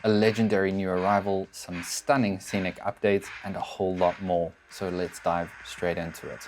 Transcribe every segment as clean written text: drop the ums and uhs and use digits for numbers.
a legendary new arrival, some stunning scenic updates, and a whole lot more. So let's dive straight into it.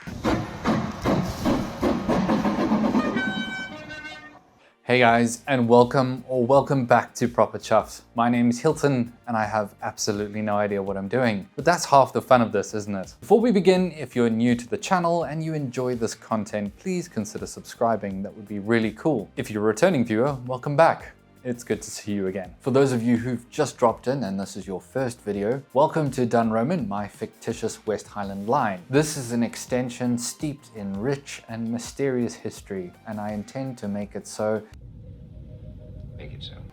Hey guys, and welcome back to Proper Chuffs. My name is Hilton, and I have absolutely no idea what I'm doing. But that's half the fun of this, isn't it? Before we begin, if you're new to the channel and you enjoy this content, please consider subscribing. That would be really cool. If you're a returning viewer, welcome back. It's good to see you again. For those of you who've just dropped in and this is your first video, welcome to Dunromin, my fictitious West Highland line. This is an extension steeped in rich and mysterious history, and I intend to make it so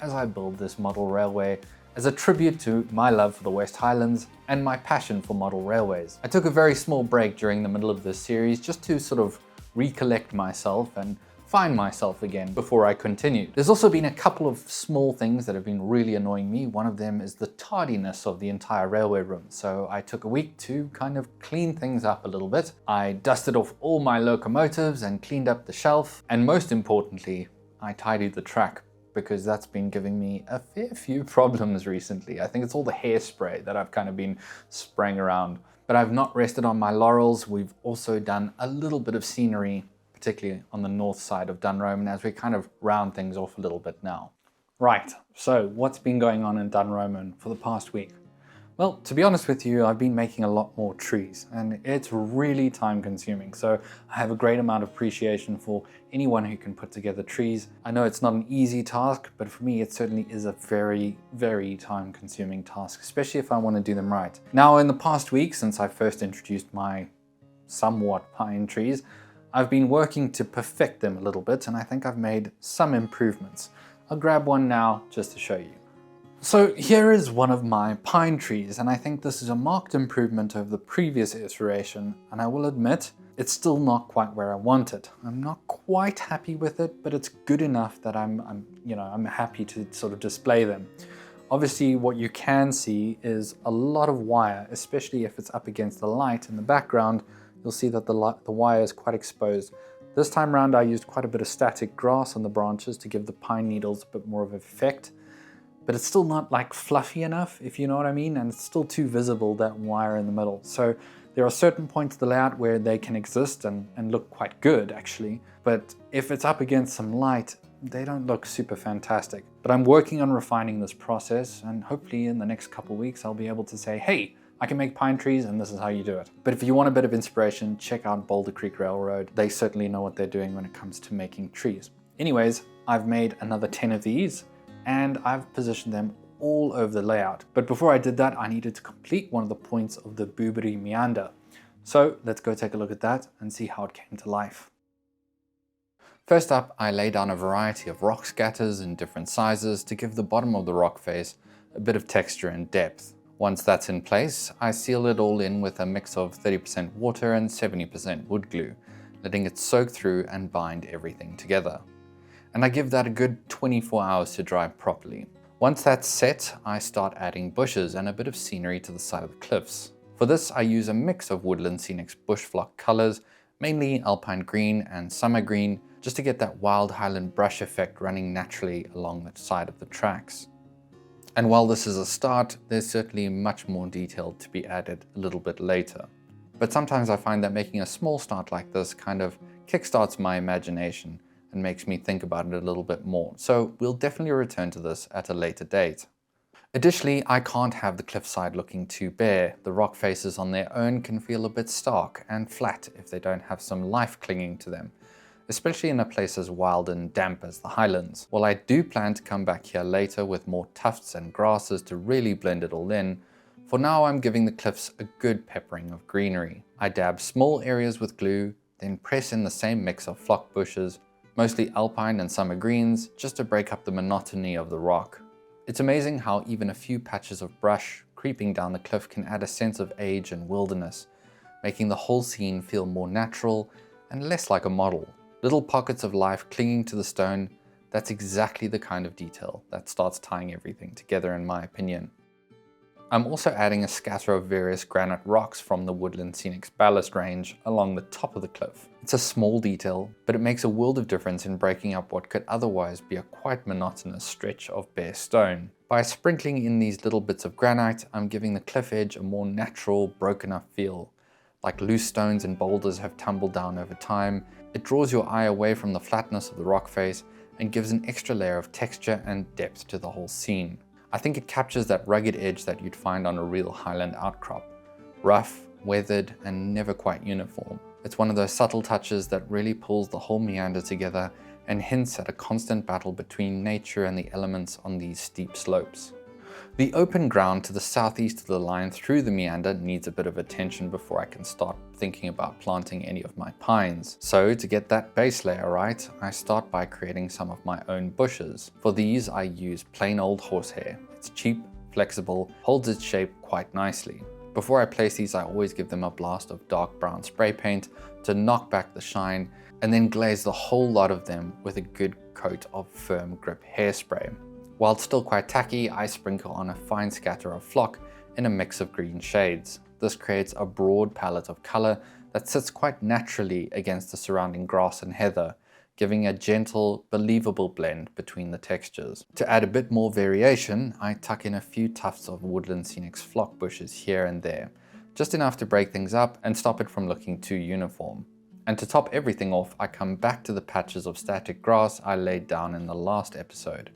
as I build this model railway as a tribute to my love for the West Highlands and my passion for model railways. I took a very small break during the middle of this series just to sort of recollect myself and find myself again before I continued. There's also been a couple of small things that have been really annoying me. One of them is the tardiness of the entire railway room. So I took a week to kind of clean things up a little bit. I dusted off all my locomotives and cleaned up the shelf. And most importantly, I tidied the track, because that's been giving me a fair few problems recently. I think it's all the hairspray that I've kind of been spraying around. But I've not rested on my laurels. We've also done a little bit of scenery, particularly on the north side of Dunromin, as we kind of round things off a little bit now. Right, so what's been going on in Dunromin for the past week? Well, to be honest with you, I've been making a lot more trees, and it's really time consuming. So I have a great amount of appreciation for anyone who can put together trees. I know it's not an easy task, but for me, it certainly is a very, very time consuming task, especially if I want to do them right. Now, in the past week, since I first introduced my somewhat pine trees, I've been working to perfect them a little bit, and I think I've made some improvements. I'll grab one now just to show you. So here is one of my pine trees, and I think this is a marked improvement over the previous iteration, and I will admit it's still not quite where I want it. I'm not quite happy with it, but it's good enough that I'm happy to sort of display them. Obviously, what you can see is a lot of wire, especially if it's up against the light in the background. You'll see that the wire is quite exposed. This time around, I used quite a bit of static grass on the branches to give the pine needles a bit more of an effect. But it's still not like fluffy enough, if you know what I mean, and it's still too visible, that wire in the middle. So there are certain points of the layout where they can exist and look quite good, actually. But if it's up against some light, they don't look super fantastic. But I'm working on refining this process, and hopefully in the next couple of weeks, I'll be able to say, hey, I can make pine trees and this is how you do it. But if you want a bit of inspiration, check out Boulder Creek Railroad. They certainly know what they're doing when it comes to making trees. Anyways, I've made another 10 of these, and I've positioned them all over the layout. But before I did that, I needed to complete one of the points of the Boobary meander. So let's go take a look at that and see how it came to life. First up, I lay down a variety of rock scatters in different sizes to give the bottom of the rock face a bit of texture and depth. Once that's in place, I seal it all in with a mix of 30% water and 70% wood glue, letting it soak through and bind everything together. And I give that a good 24 hours to dry properly. Once that's set, I start adding bushes and a bit of scenery to the side of the cliffs. For this, I use a mix of Woodland Scenic's bush flock colors, mainly alpine green and summer green, just to get that wild highland brush effect running naturally along the side of the tracks. And while this is a start, there's certainly much more detail to be added a little bit later. But sometimes I find that making a small start like this kind of kickstarts my imagination and makes me think about it a little bit more. So we'll definitely return to this at a later date. Additionally, I can't have the cliffside looking too bare. The rock faces on their own can feel a bit stark and flat if they don't have some life clinging to them, especially in a place as wild and damp as the Highlands. While I do plan to come back here later with more tufts and grasses to really blend it all in, for now I'm giving the cliffs a good peppering of greenery. I dab small areas with glue, then press in the same mix of flock bushes, mostly alpine and summer greens, just to break up the monotony of the rock. It's amazing how even a few patches of brush creeping down the cliff can add a sense of age and wilderness, making the whole scene feel more natural and less like a model. Little pockets of life clinging to the stone, that's exactly the kind of detail that starts tying everything together in my opinion. I'm also adding a scatter of various granite rocks from the Woodland Scenic's ballast range along the top of the cliff. It's a small detail, but it makes a world of difference in breaking up what could otherwise be a quite monotonous stretch of bare stone. By sprinkling in these little bits of granite, I'm giving the cliff edge a more natural, broken up feel. Like loose stones and boulders have tumbled down over time, it draws your eye away from the flatness of the rock face and gives an extra layer of texture and depth to the whole scene. I think it captures that rugged edge that you'd find on a real Highland outcrop. Rough, weathered, and never quite uniform. It's one of those subtle touches that really pulls the whole meander together and hints at a constant battle between nature and the elements on these steep slopes. The open ground to the southeast of the line through the meander needs a bit of attention before I can start thinking about planting any of my pines. So to get that base layer right, I start by creating some of my own bushes. For these I use plain old horsehair. It's cheap, flexible, holds its shape quite nicely. Before I place these, I always give them a blast of dark brown spray paint to knock back the shine, and then glaze the whole lot of them with a good coat of firm grip hairspray. While it's still quite tacky, I sprinkle on a fine scatter of flock in a mix of green shades. This creates a broad palette of color that sits quite naturally against the surrounding grass and heather, giving a gentle, believable blend between the textures. To add a bit more variation, I tuck in a few tufts of Woodland Scenic's flock bushes here and there, just enough to break things up and stop it from looking too uniform. And to top everything off, I come back to the patches of static grass I laid down in the last episode.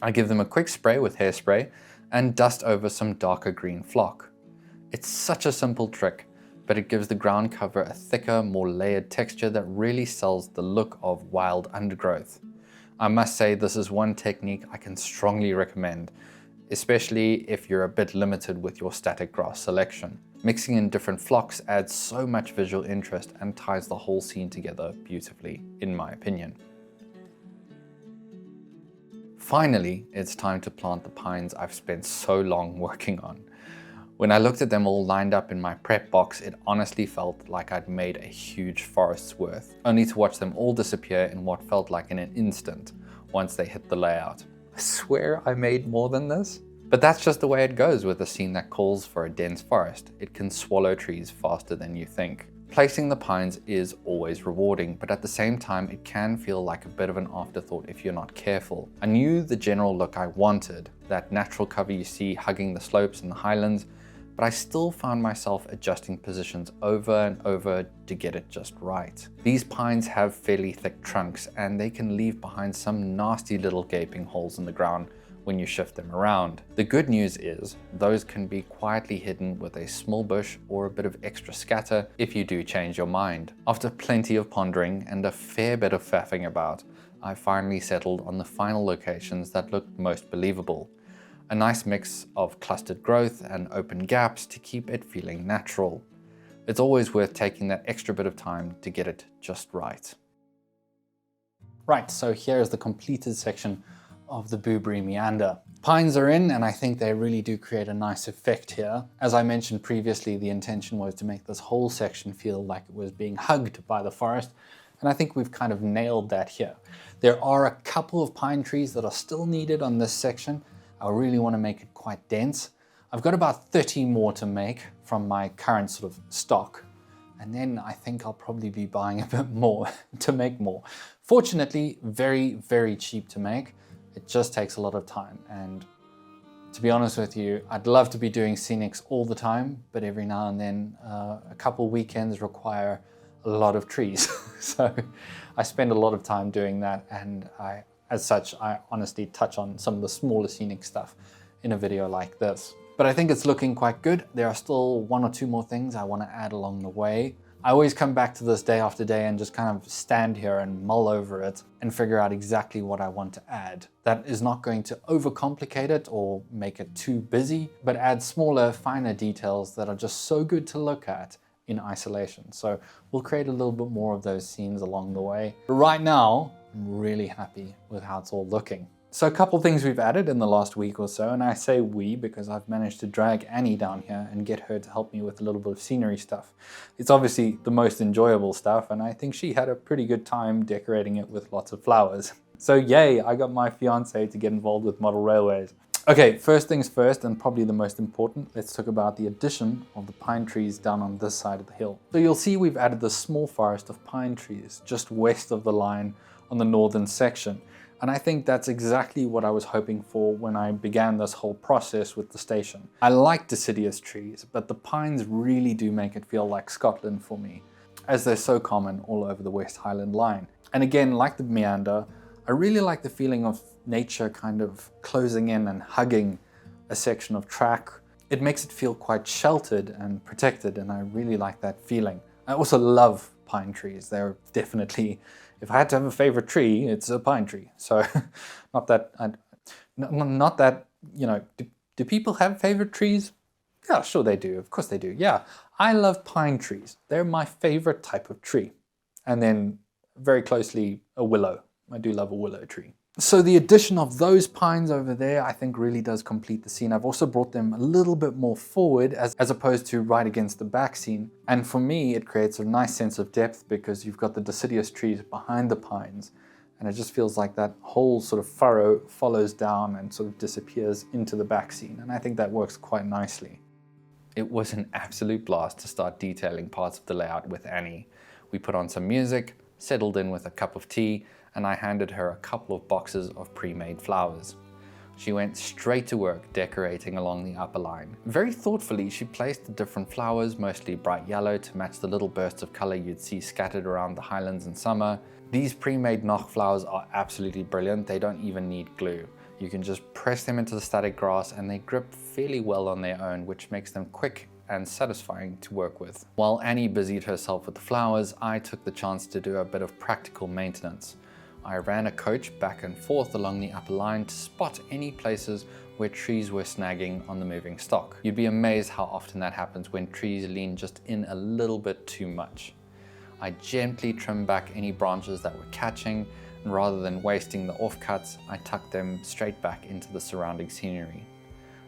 I give them a quick spray with hairspray and dust over some darker green flock. It's such a simple trick, but it gives the ground cover a thicker, more layered texture that really sells the look of wild undergrowth. I must say this is one technique I can strongly recommend, especially if you're a bit limited with your static grass selection. Mixing in different flocks adds so much visual interest and ties the whole scene together beautifully, in my opinion. Finally, it's time to plant the pines I've spent so long working on. When I looked at them all lined up in my prep box, it honestly felt like I'd made a huge forest's worth, only to watch them all disappear in what felt like in an instant once they hit the layout. I swear I made more than this. But that's just the way it goes with a scene that calls for a dense forest. It can swallow trees faster than you think. Placing the pines is always rewarding, but at the same time, it can feel like a bit of an afterthought if you're not careful. I knew the general look I wanted, that natural cover you see hugging the slopes and the highlands, but I still found myself adjusting positions over and over to get it just right. These pines have fairly thick trunks, and they can leave behind some nasty little gaping holes in the ground when you shift them around. The good news is those can be quietly hidden with a small bush or a bit of extra scatter if you do change your mind. After plenty of pondering and a fair bit of faffing about, I finally settled on the final locations that looked most believable. A nice mix of clustered growth and open gaps to keep it feeling natural. It's always worth taking that extra bit of time to get it just right. Right, so here is the completed section of the Boobury meander. Pines are in, and I think they really do create a nice effect here. As I mentioned previously, the intention was to make this whole section feel like it was being hugged by the forest, and I think we've kind of nailed that here. There are a couple of pine trees that are still needed on this section. I really want to make it quite dense. I've got about 30 more to make from my current sort of stock, and then I think I'll probably be buying a bit more to make more. Fortunately, very, very cheap to make. It just takes a lot of time, and to be honest with you, I'd love to be doing scenics all the time, but every now and then a couple weekends require a lot of trees. So I spend a lot of time doing that, and as such, I honestly touch on some of the smaller scenic stuff in a video like this. But I think it's looking quite good. There are still one or two more things I want to add along the way. I always come back to this day after day and just kind of stand here and mull over it and figure out exactly what I want to add. That is not going to overcomplicate it or make it too busy, but add smaller, finer details that are just so good to look at in isolation. So we'll create a little bit more of those scenes along the way. But right now, I'm really happy with how it's all looking. So a couple things we've added in the last week or so, and I say we because I've managed to drag Annie down here and get her to help me with a little bit of scenery stuff. It's obviously the most enjoyable stuff, and I think she had a pretty good time decorating it with lots of flowers. So yay, I got my fiance to get involved with model railways. Okay, first things first, and probably the most important, let's talk about the addition of the pine trees down on this side of the hill. So you'll see we've added this small forest of pine trees just west of the line on the northern section. And I think that's exactly what I was hoping for when I began this whole process with the station. I like deciduous trees, but the pines really do make it feel like Scotland for me, as they're so common all over the West Highland line. And again, like the meander, I really like the feeling of nature kind of closing in and hugging a section of track. It makes it feel quite sheltered and protected, and I really like that feeling. I also love pine trees. They're definitely, if I had to have a favorite tree, it's a pine tree. So not that, you know, do people have favorite trees? Yeah, sure they do. Of course they do. Yeah, I love pine trees. They're my favorite type of tree. And then very closely, a willow. I do love a willow tree. So the addition of those pines over there, I think really does complete the scene. I've also brought them a little bit more forward as opposed to right against the back scene. And for me, it creates a nice sense of depth because you've got the deciduous trees behind the pines. And it just feels like that whole sort of furrow follows down and sort of disappears into the back scene. And I think that works quite nicely. It was an absolute blast to start detailing parts of the layout with Annie. We put on some music, settled in with a cup of tea, and I handed her a couple of boxes of pre-made flowers. She went straight to work decorating along the upper line. Very thoughtfully, she placed the different flowers, mostly bright yellow, to match the little bursts of color you'd see scattered around the Highlands in summer. These pre-made knock flowers are absolutely brilliant. They don't even need glue. You can just press them into the static grass and they grip fairly well on their own, which makes them quick and satisfying to work with. While Annie busied herself with the flowers, I took the chance to do a bit of practical maintenance. I ran a coach back and forth along the upper line to spot any places where trees were snagging on the moving stock. You'd be amazed how often that happens when trees lean just in a little bit too much. I gently trimmed back any branches that were catching, and rather than wasting the offcuts, I tucked them straight back into the surrounding scenery.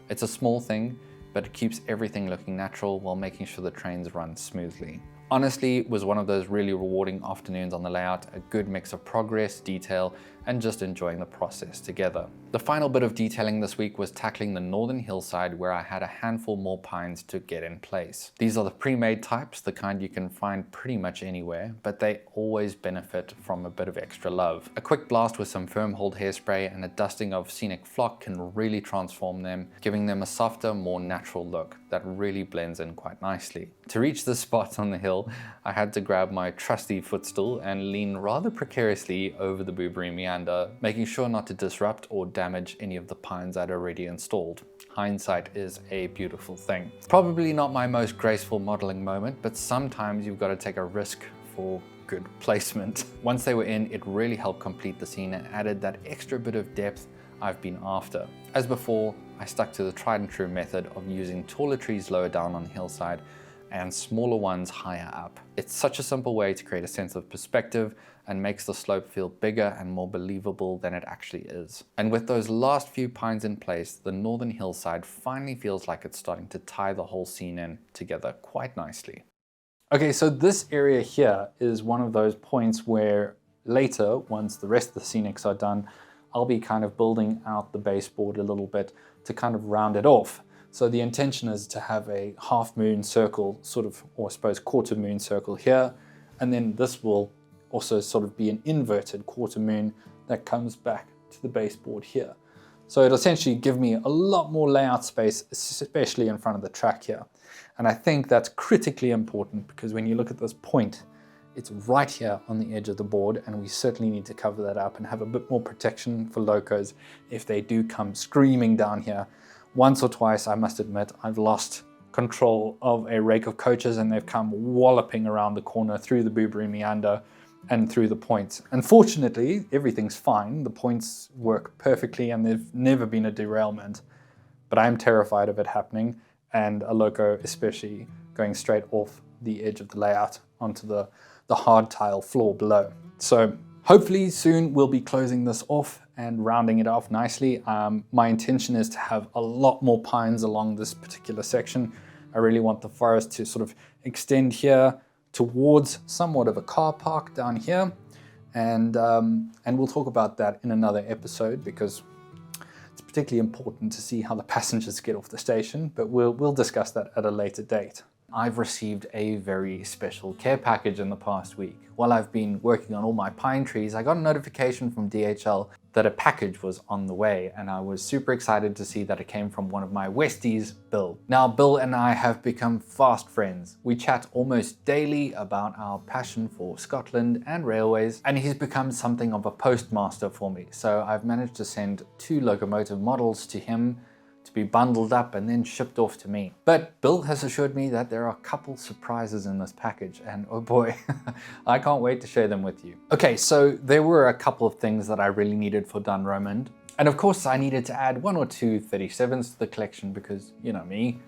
It's a small thing, but it keeps everything looking natural while making sure the trains run smoothly. Honestly, it was one of those really rewarding afternoons on the layout, a good mix of progress, detail, and just enjoying the process together. The final bit of detailing this week was tackling the northern hillside where I had a handful more pines to get in place. These are the pre-made types, the kind you can find pretty much anywhere, but they always benefit from a bit of extra love. A quick blast with some firm hold hairspray and a dusting of Scenic flock can really transform them, giving them a softer, more natural look that really blends in quite nicely. To reach this spot on the hill, I had to grab my trusty footstool and lean rather precariously over the Booberry meander, making sure not to disrupt or damage any of the pines I'd already installed. Hindsight is a beautiful thing. Probably not my most graceful modeling moment, but sometimes you've got to take a risk for good placement. Once they were in, it really helped complete the scene and added that extra bit of depth I've been after. As before, I stuck to the tried and true method of using taller trees lower down on the hillside and smaller ones higher up. It's such a simple way to create a sense of perspective and makes the slope feel bigger and more believable than it actually is. And with those last few pines in place, the northern hillside finally feels like it's starting to tie the whole scene in together quite nicely. Okay, so this area here is one of those points where later, once the rest of the scenics are done, I'll be kind of building out the baseboard a little bit to kind of round it off. So the intention is to have a half moon circle, sort of, or I suppose quarter moon circle here, and then this will also sort of be an inverted quarter moon that comes back to the baseboard here. So it'll essentially give me a lot more layout space, especially in front of the track here. And I think that's critically important because when you look at this point, it's right here on the edge of the board, and we certainly need to cover that up and have a bit more protection for locos if they do come screaming down here. Once or twice, I must admit, I've lost control of a rake of coaches and they've come walloping around the corner through the Booberry meander and through the points. Unfortunately, everything's fine. The points work perfectly and there's never been a derailment, but I'm terrified of it happening, and a loco especially going straight off the edge of the layout onto the hard tile floor below. So hopefully soon we'll be closing this off and rounding it off nicely. My intention is to have a lot more pines along this particular section. I really want the forest to sort of extend here towards somewhat of a car park down here. And we'll talk about that in another episode because it's particularly important to see how the passengers get off the station, but we'll discuss that at a later date. I've received a very special care package in the past week. While I've been working on all my pine trees, I got a notification from DHL that a package was on the way, and I was super excited to see that it came from one of my Westies, Bill. Now, Bill and I have become fast friends. We chat almost daily about our passion for Scotland and railways, and he's become something of a postmaster for me. So I've managed to send 2 locomotive models to him to be bundled up and then shipped off to me. But Bill has assured me that there are a couple surprises in this package, and oh boy, I can't wait to share them with you. Okay, so there were a couple of things that I really needed for Dunromin. And of course I needed to add 1 or 2 37s to the collection because, you know me,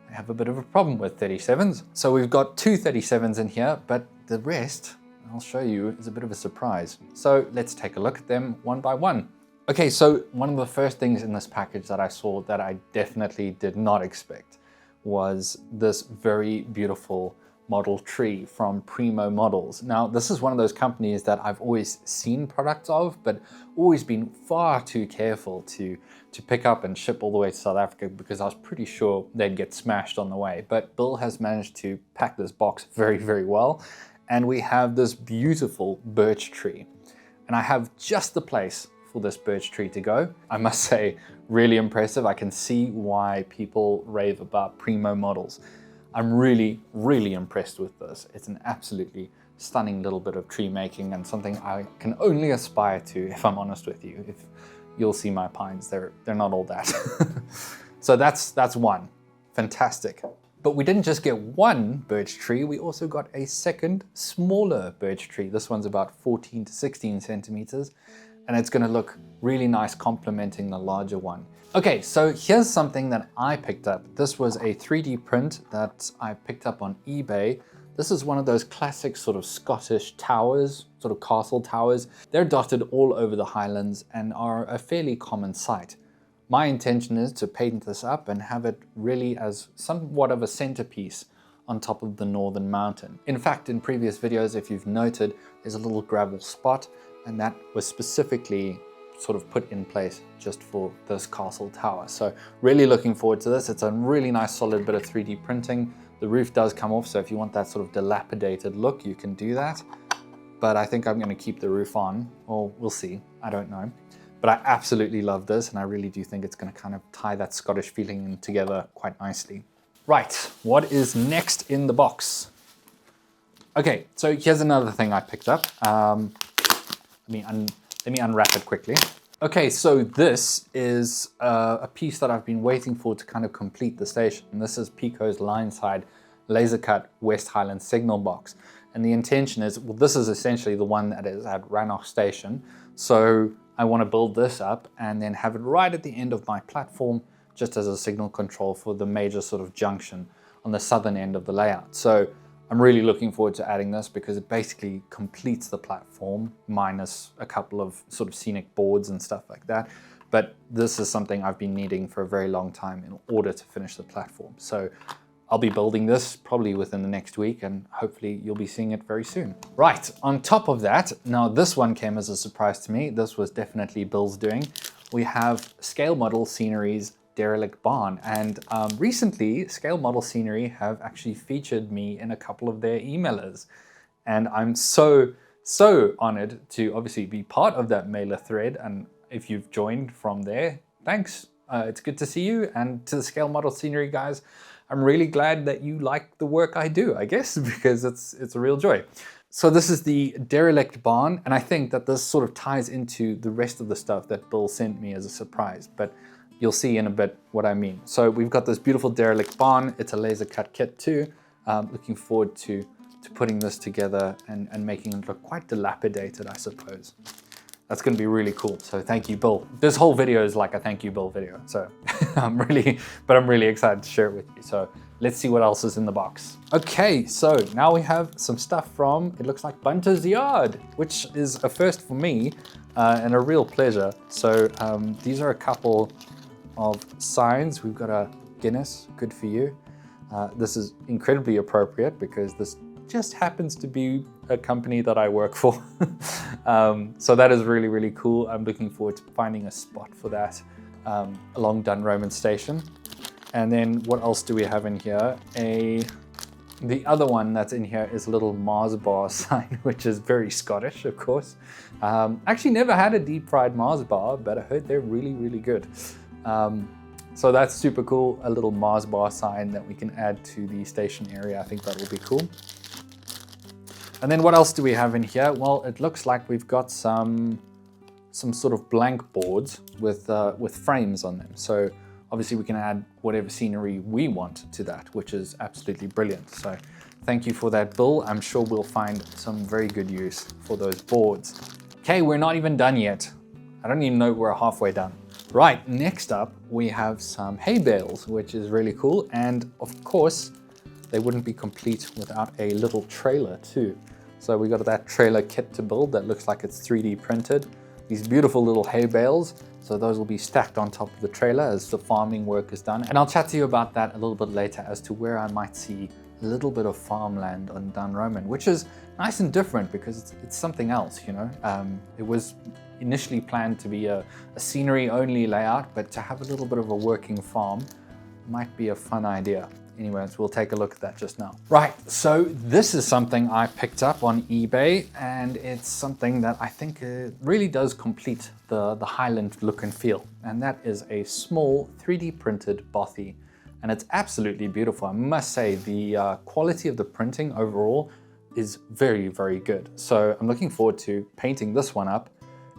I have a bit of a problem with 37s. So we've got 2 37s in here, but the rest, I'll show you, is a bit of a surprise. So let's take a look at them one by one. Okay, so one of the first things in this package that I saw that I definitely did not expect was this very beautiful model tree from Primo Models. Now, this is one of those companies that I've always seen products of, but always been far too careful to pick up and ship all the way to South Africa because I was pretty sure they'd get smashed on the way. But Bill has managed to pack this box very, very well. And we have this beautiful birch tree. And I have just the place for this birch tree to go. I must say, really impressive. I can see why people rave about Primo Models. I'm really, really impressed with this. It's an absolutely stunning little bit of tree making and something I can only aspire to, if I'm honest with you. If you'll see my pines, they're not all that. So that's one. Fantastic. But we didn't just get one birch tree, we also got a second, smaller birch tree. This one's about 14 to 16 centimeters. And it's going to look really nice complementing the larger one. Okay, so here's something that I picked up. This was a 3D print that I picked up on eBay. This is one of those classic sort of Scottish towers, sort of castle towers. They're dotted all over the Highlands and are a fairly common sight. My intention is to paint this up and have it really as somewhat of a centerpiece on top of the northern mountain. In fact, in previous videos, if you've noted, there's a little gravel spot, and that was specifically sort of put in place just for this castle tower. So really looking forward to this. It's a really nice solid bit of 3D printing. The roof does come off, so if you want that sort of dilapidated look, you can do that. But I think I'm going to keep the roof on, or we'll see, I don't know. But I absolutely love this, and I really do think it's going to kind of tie that Scottish feeling together quite nicely. Right, what is next in the box? Okay, so here's another thing I picked up. Let me unwrap it quickly. Okay, so this is a piece that I've been waiting for to kind of complete the station. And this is Pico's line-side laser cut West Highland signal box. And the intention is, well, this is essentially the one that is at Rannoch Station. So I want to build this up and then have it right at the end of my platform, just as a signal control for the major sort of junction on the southern end of the layout. So I'm really looking forward to adding this because it basically completes the platform minus a couple of sort of scenic boards and stuff like that. But this is something I've been needing for a very long time in order to finish the platform. So I'll be building this probably within the next week, and hopefully you'll be seeing it very soon. Right, on top of that, now this one came as a surprise to me. This was definitely Bill's doing. We have Scale Model Scenery's Derelict Barn, and recently Scale Model Scenery have actually featured me in a couple of their emailers, and I'm so honored to obviously be part of that mailer thread. And if you've joined from there, thanks. It's good to see you. And to the Scale Model Scenery guys, I'm really glad that you like the work I do, I guess, because it's a real joy. So this is the Derelict Barn, and I think that this sort of ties into the rest of the stuff that Bill sent me as a surprise, but you'll see in a bit what I mean. So we've got this beautiful Derelict Barn. It's a laser cut kit too. Looking forward to putting this together and making it look quite dilapidated, I suppose. That's going to be really cool. So thank you, Bill. This whole video is like a thank you, Bill video. So I'm really excited to share it with you. So let's see what else is in the box. Okay, so now we have some stuff from, it looks like Bunter's Yard, which is a first for me and a real pleasure. So these are a couple of signs. We've got a Guinness, good for you. This is incredibly appropriate because this just happens to be a company that I work for. So that is really, really cool. I'm looking forward to finding a spot for that along Dunromin station. And then what else do we have in here? The other one that's in here is a little Mars bar sign, which is very Scottish, of course. Actually never had a deep fried Mars bar, but I heard they're really, really good. So that's super cool, a little Mars bar sign that we can add to the station area. I think that will be cool. And then what else do we have in here? Well, it looks like we've got some sort of blank boards with frames on them. So obviously we can add whatever scenery we want to that, which is absolutely brilliant. So thank you for that, Bill. I'm sure we'll find some very good use for those boards. Okay, we're not even done yet. I don't even know we're halfway done. Right, next up we have some hay bales, which is really cool. And of course, they wouldn't be complete without a little trailer too. So we got that trailer kit to build that looks like it's 3D printed. These beautiful little hay bales. So those will be stacked on top of the trailer as the farming work is done. And I'll chat to you about that a little bit later as to where I might see a little bit of farmland on Dunromin, which is nice and different because it's something else, you know. It was initially planned to be a scenery only layout, but to have a little bit of a working farm might be a fun idea. Anyways, we'll take a look at that just now. Right, so this is something I picked up on eBay, and it's something that I think really does complete the Highland look and feel. And that is a small 3D printed bothy. And it's absolutely beautiful. I must say the quality of the printing overall is very, very good. So I'm looking forward to painting this one up,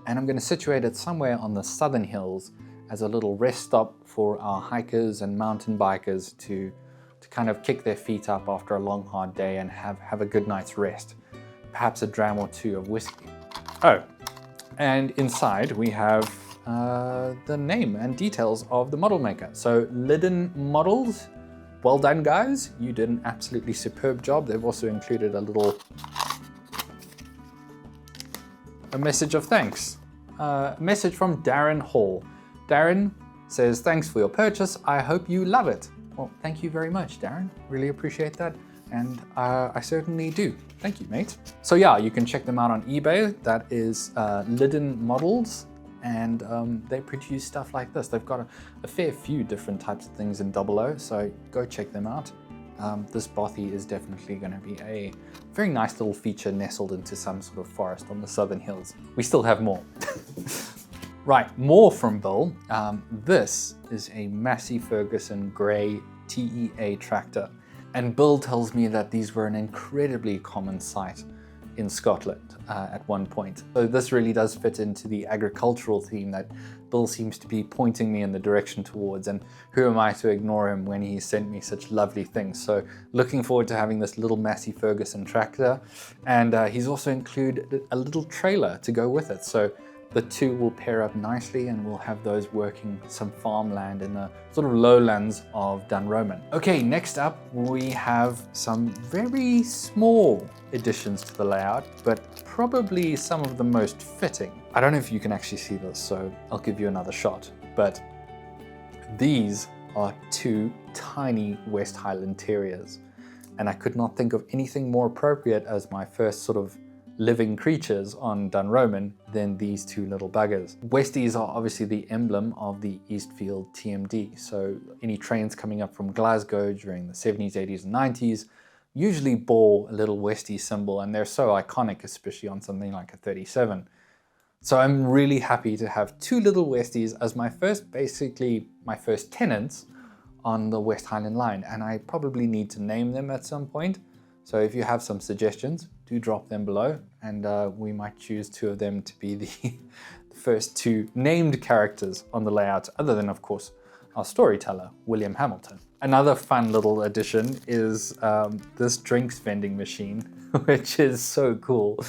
and I'm going to situate it somewhere on the southern hills as a little rest stop for our hikers and mountain bikers to kind of kick their feet up after a long, hard day and have a good night's rest. Perhaps a dram or two of whiskey. Oh, and inside we have the name and details of the model maker. So Lydon Models, well done guys. You did an absolutely superb job. They've also included a message of thanks. A message from Darren Hall. Darren says, thanks for your purchase. I hope you love it. Well, thank you very much, Darren. Really appreciate that. And I certainly do. Thank you, mate. So yeah, you can check them out on eBay. That is Lydon Models. And they produce stuff like this. They've got a fair few different types of things in 00, so go check them out. This bothy is definitely going to be a very nice little feature nestled into some sort of forest on the southern hills. We still have more. Right, more from Bill. This is a Massey Ferguson grey TEA tractor. And Bill tells me that these were an incredibly common sight in Scotland at one point. So this really does fit into the agricultural theme that Bill seems to be pointing me in the direction towards, and who am I to ignore him when he sent me such lovely things. So looking forward to having this little Massey Ferguson tractor, and he's also included a little trailer to go with it. So the two will pair up nicely, and we'll have those working some farmland in the sort of lowlands of Dunromin. Okay, next up we have some very small additions to the layout, but probably some of the most fitting. I don't know if you can actually see this, so I'll give you another shot, but these are two tiny West Highland terriers, and I could not think of anything more appropriate as my first sort of living creatures on Dunromin than these two little buggers. Westies are obviously the emblem of the Eastfield TMD, so any trains coming up from Glasgow during the 70s, 80s and 90s usually bore a little Westie symbol, and they're so iconic, especially on something like a 37. So I'm really happy to have two little Westies as my first tenants on the West Highland line, and I probably need to name them at some point. So if you have some suggestions, do drop them below, and we might choose two of them to be the first two named characters on the layout, other than, of course, our storyteller, William Hamilton. Another fun little addition is this drinks vending machine, which is so cool.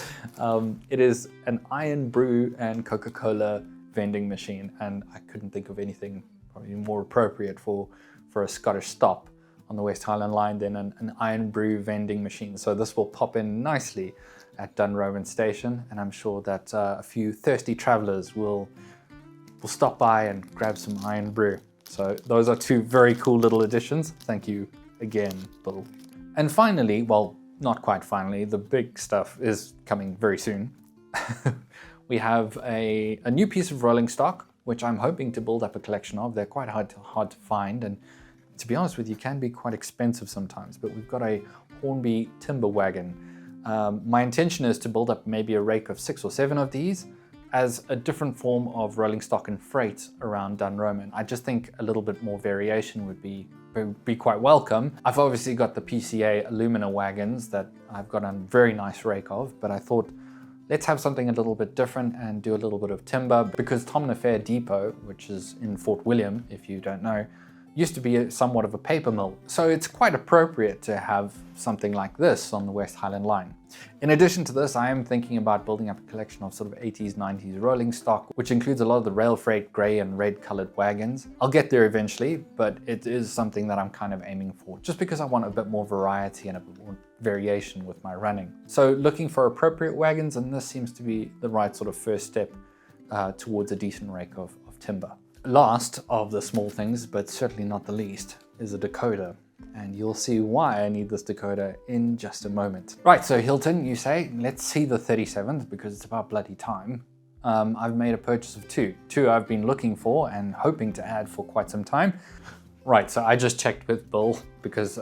It is an Iron Brew and Coca-Cola vending machine, and I couldn't think of anything probably more appropriate for a Scottish stop on the West Highland line than an Iron Brew vending machine. So this will pop in nicely at Dunromin station, and I'm sure that a few thirsty travelers will stop by and grab some Iron Brew. So those are two very cool little additions. Thank you again, Bill. And finally, well, not quite finally, the big stuff is coming very soon. We have a new piece of rolling stock which I'm hoping to build up a collection of. They're quite hard to find, and to be honest with you, can be quite expensive sometimes. But we've got a Hornby timber wagon. My intention is to build up maybe a rake of 6 or 7 of these as a different form of rolling stock and freight around Dunromin. I just think a little bit more variation would be quite welcome. I've obviously got the PCA alumina wagons that I've got a very nice rake of, but I thought let's have something a little bit different and do a little bit of timber, because Tom and Fair Depot, which is in Fort William, if you don't know, used to be somewhat of a paper mill. So it's quite appropriate to have something like this on the West Highland line. In addition to this, I am thinking about building up a collection of sort of 80s, 90s rolling stock, which includes a lot of the rail freight grey and red colored wagons. I'll get there eventually, but it is something that I'm kind of aiming for, just because I want a bit more variety and a bit more variation with my running. So looking for appropriate wagons, and this seems to be the right sort of first step towards a decent rake of timber. Last of the small things, but certainly not the least, is a decoder. And you'll see why I need this decoder in just a moment. Right, so Hilton, you say, let's see the 37th because it's about bloody time. I've made a purchase of two. Two I've been looking for and hoping to add for quite some time. Right, so I just checked with Bill because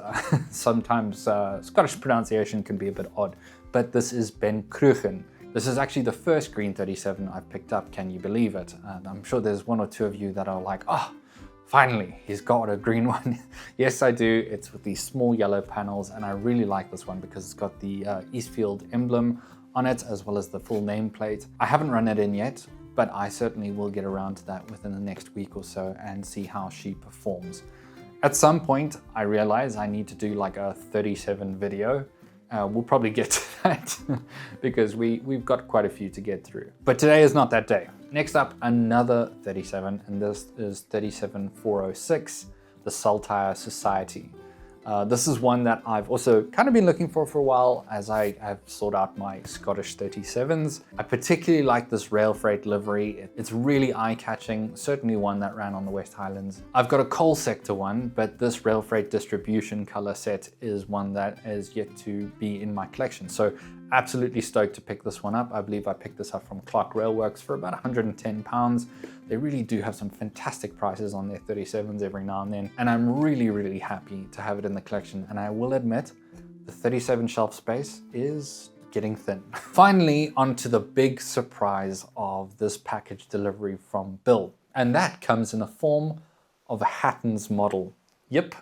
sometimes Scottish pronunciation can be a bit odd, but this is Ben Krugen. This is actually the first green 37 I've picked up, can you believe it? And I'm sure there's 1 or 2 of you that are like, oh, finally, he's got a green one. Yes, I do. It's with these small yellow panels, and I really like this one because it's got the Eastfield emblem on it, as well as the full nameplate. I haven't run it in yet, but I certainly will get around to that within the next week or so and see how she performs. At some point, I realize I need to do like a 37 video. We'll probably get to that because we've got quite a few to get through. But today is not that day. Next up, another 37, and this is 37406, the Saltire Society. This is one that I've also kind of been looking for a while as I have sought out my Scottish 37s. I particularly like this rail freight livery. It's really eye-catching, certainly one that ran on the West Highlands. I've got a coal sector one, but this rail freight distribution color set is one that is yet to be in my collection. So absolutely stoked to pick this one up. I believe I picked this up from Clark Railworks for about £110. They really do have some fantastic prices on their 37s every now and then, and I'm really happy to have it in the collection. And I will admit, the 37 shelf space is getting thin. Finally, onto the big surprise of this package delivery from Bill, and that comes in the form of a Hatton's model. Yep,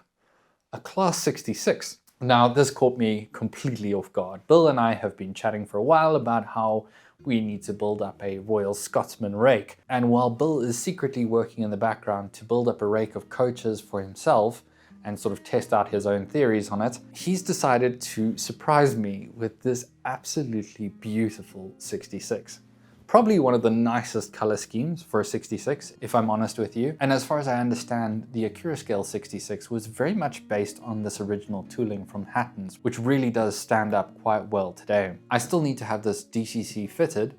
a Class 66. Now, this caught me completely off guard. Bill and I have been chatting for a while about how we need to build up a Royal Scotsman rake. And while Bill is secretly working in the background to build up a rake of coaches for himself and sort of test out his own theories on it, he's decided to surprise me with this absolutely beautiful 66. Probably one of the nicest color schemes for a 66, if I'm honest with you. And as far as I understand, the Accurascale 66 was very much based on this original tooling from Hatton's, which really does stand up quite well today. I still need to have this DCC fitted,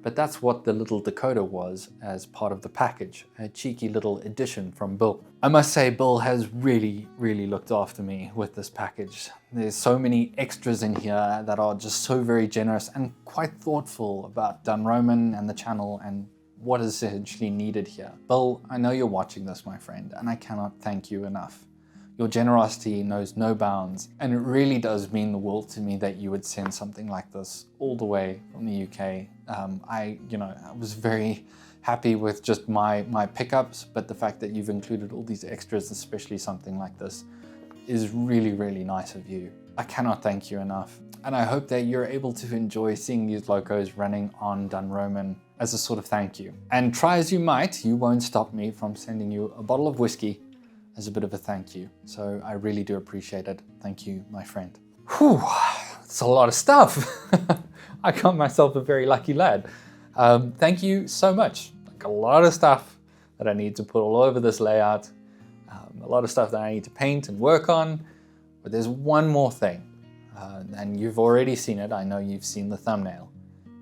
but that's what the little decoder was as part of the package, a cheeky little addition from Bill. I must say, Bill has really looked after me with this package. There's so many extras in here that are just so very generous and quite thoughtful about Dunromin and the channel and what is essentially needed here. Bill, I know you're watching this, my friend, and I cannot thank you enough. Your generosity knows no bounds, and it really does mean the world to me that you would send something like this all the way from the UK. I was very happy with just my pickups, but the fact that you've included all these extras, especially something like this, is really nice of you. I cannot thank you enough. And I hope that you're able to enjoy seeing these locos running on Dunromin as a sort of thank you. And try as you might, you won't stop me from sending you a bottle of whiskey as a bit of a thank you. So I really do appreciate it. Thank you, my friend. Whew, it's a lot of stuff. I count myself a very lucky lad. Thank you so much. Like a lot of stuff that I need to put all over this layout. A lot of stuff that I need to paint and work on. But there's one more thing. And you've already seen it. I know you've seen the thumbnail.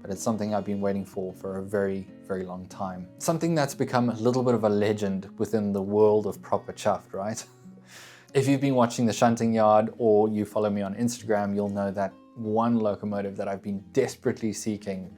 But it's something I've been waiting for a very long time. Something that's become a little bit of a legend within the world of proper chuffed, right? If you've been watching the shunting yard or you follow me on Instagram, you'll know that one locomotive that I've been desperately seeking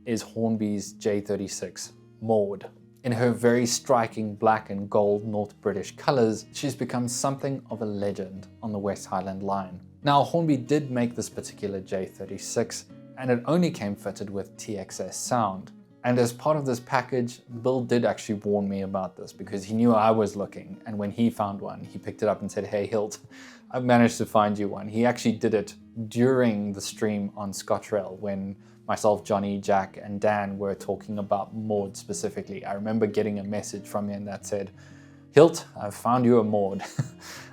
is Hornby's J36 Maude. In her very striking black and gold North British colours, she's become something of a legend on the West Highland line. Now, Hornby did make this particular J36, and it only came fitted with TXS sound. And as part of this package, Bill did actually warn me about this because he knew I was looking, and when he found one, he picked it up and said, "Hey Hilt, I've managed to find you one." He actually did it during the stream on Scottrail when myself, Johnny, Jack, and Dan were talking about Maude specifically. I remember getting a message from him that said, "Hilt, I've found you a Maude."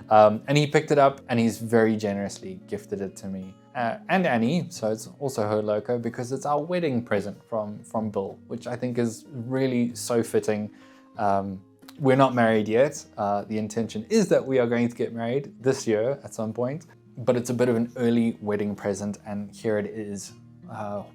And he picked it up and he's very generously gifted it to me. And Annie, so it's also her loco because it's our wedding present from Bill, which I think is really so fitting. We're not married yet. The intention is that we are going to get married this year at some point, but it's a bit of an early wedding present, and here it is,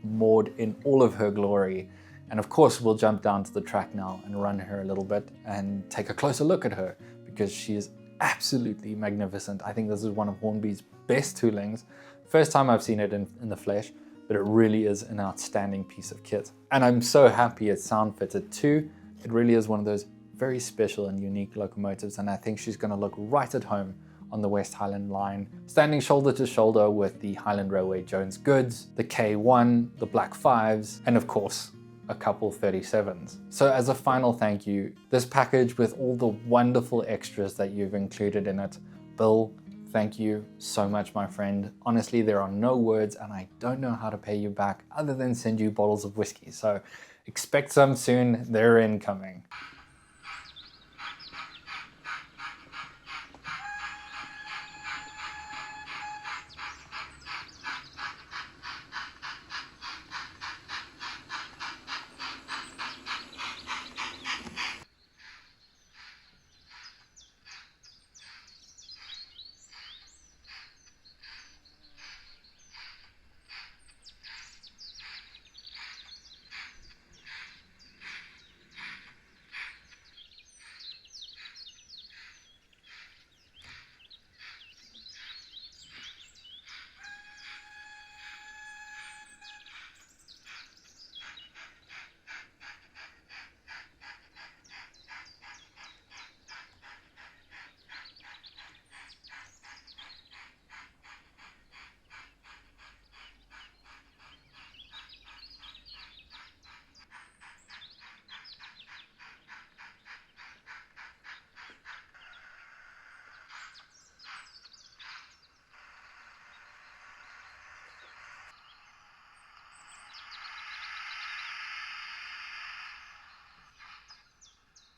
Maude in all of her glory. And of course, we'll jump down to the track now and run her a little bit and take a closer look at her because she is absolutely magnificent. I think this is one of Hornby's best toolings. First time I've seen it in the flesh, but it really is an outstanding piece of kit. And I'm so happy it's sound fitted too. It really is one of those very special and unique locomotives, and I think she's going to look right at home on the West Highland line, standing shoulder to shoulder with the Highland Railway Jones Goods, the K1, the Black 5s, and of course, a couple 37s. So as a final thank you, this package with all the wonderful extras that you've included in it, Bill, thank you so much, my friend. Honestly, there are no words and I don't know how to pay you back other than send you bottles of whiskey. So expect some soon, they're incoming.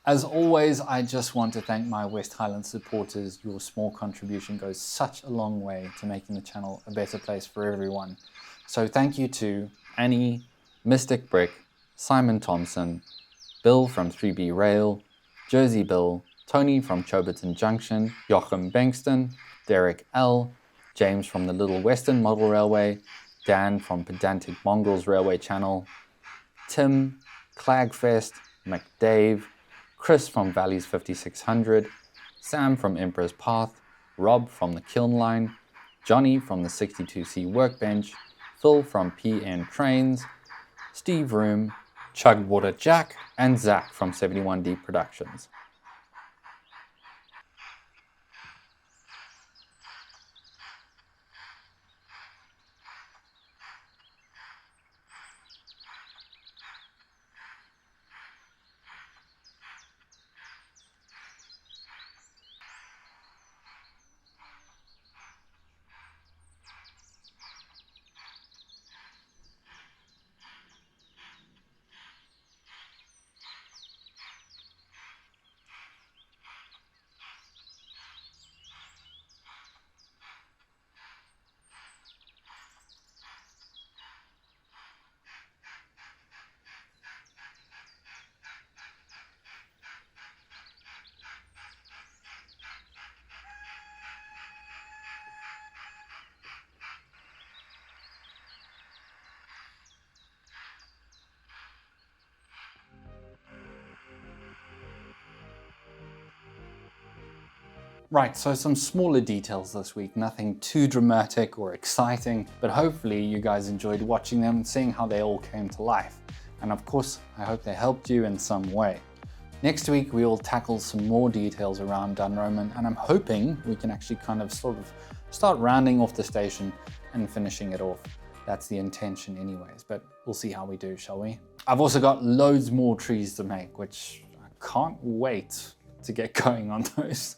As always, I just want to thank my West Highland supporters. Your small contribution goes such a long way to making the channel a better place for everyone. So thank you to Annie, Mystic Brick, Simon Thompson, Bill from 3B Rail, Jersey Bill, Tony from Choberton Junction, Joachim Bankston, Derek L, James from the Little Western Model Railway, Dan from Pedantic Mongrels Railway Channel, Tim, Clagfest, McDave, Chris from Valleys 5600, Sam from Emperor's Path, Rob from the Kiln Line, Johnny from the 62C Workbench, Phil from PN Trains, Steve Room, Chugwater Jack, and Zach from 71D Productions. Right, so some smaller details this week, nothing too dramatic or exciting, but hopefully you guys enjoyed watching them and seeing how they all came to life. And of course, I hope they helped you in some way. Next week, we will tackle some more details around Dunromin, and I'm hoping we can actually kind of sort of start rounding off the station and finishing it off. That's the intention anyways, but we'll see how we do, shall we? I've also got loads more trees to make, which I can't wait to get going on those.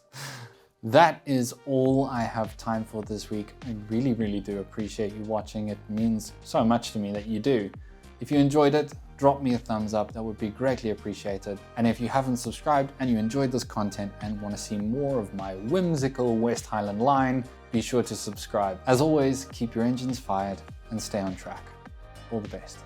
That is all I have time for this week. I really, really do appreciate you watching. It means so much to me that you do. If you enjoyed it, drop me a thumbs up. That would be greatly appreciated. And if you haven't subscribed and you enjoyed this content and want to see more of my whimsical West Highland line, be sure to subscribe. As always, keep your engines fired and stay on track. All the best.